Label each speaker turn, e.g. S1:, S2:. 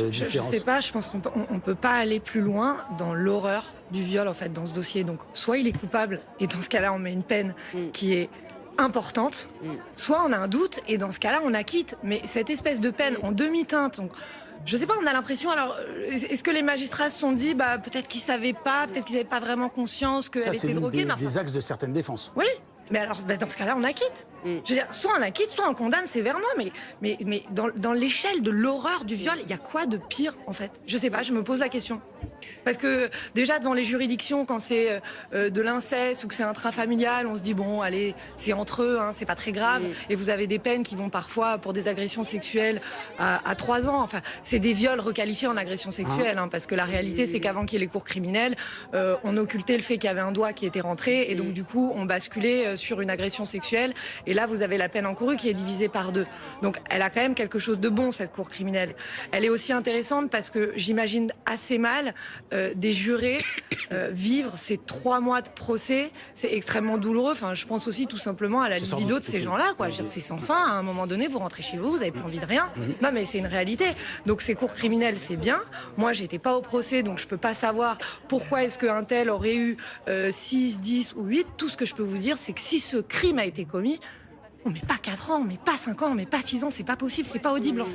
S1: différence.
S2: sais pas, je pense qu'on peut pas aller plus loin dans l'horreur du viol en fait dans ce dossier. Donc soit il est coupable et dans ce cas-là on met une peine qui est importante, soit on a un doute et dans ce cas-là on acquitte. Mais cette espèce de peine en demi-teinte, donc je sais pas, on a l'impression. Alors, est-ce que les magistrats se sont dit, bah peut-être qu'ils savaient pas, peut-être qu'ils n'avaient pas vraiment conscience
S1: Ça,
S2: qu'elle
S1: c'est
S2: était
S1: l'une
S2: droguée,
S1: des axes de certaines défenses.
S2: oui, mais alors bah, dans ce cas-là, on acquitte. Je veux dire, soit on acquitte, soit on condamne sévèrement. Mais dans l'échelle de l'horreur du viol, il y a quoi de pire, en fait? Je sais pas, je me pose la question. Parce que déjà, devant les juridictions, quand c'est de l'inceste ou que c'est intrafamilial, on se dit, bon, allez, c'est entre eux, hein, c'est pas très grave. Et vous avez des peines qui vont parfois, pour des agressions sexuelles, à 3 ans. Enfin, c'est des viols requalifiés en agression sexuelle. Hein, parce que la réalité, c'est qu'avant qu'il y ait les cours criminels, on occultait le fait qu'il y avait un doigt qui était rentré. Et donc, du coup, on basculait sur une agression sexuelle. Et là, vous avez la peine encourue qui est divisée par 2. Donc, elle a quand même quelque chose de bon, cette cour criminelle. Elle est aussi intéressante parce que j'imagine assez mal des jurés vivre ces 3 mois de procès. C'est extrêmement douloureux. Enfin, je pense aussi tout simplement à la libido de ces gens-là, quoi. Je veux dire, c'est sans fin. À un moment donné, vous rentrez chez vous, vous n'avez plus envie de rien. Non, mais c'est une réalité. Donc, ces cours criminels, c'est bien. Moi, j'étais pas au procès, donc je peux pas savoir pourquoi est-ce qu'un tel aurait eu 6, 10 ou 8. Tout ce que je peux vous dire, c'est que si ce crime a été commis, on met pas 4 ans, on met pas 5 ans, on met pas 6 ans, c'est pas possible, c'est pas audible.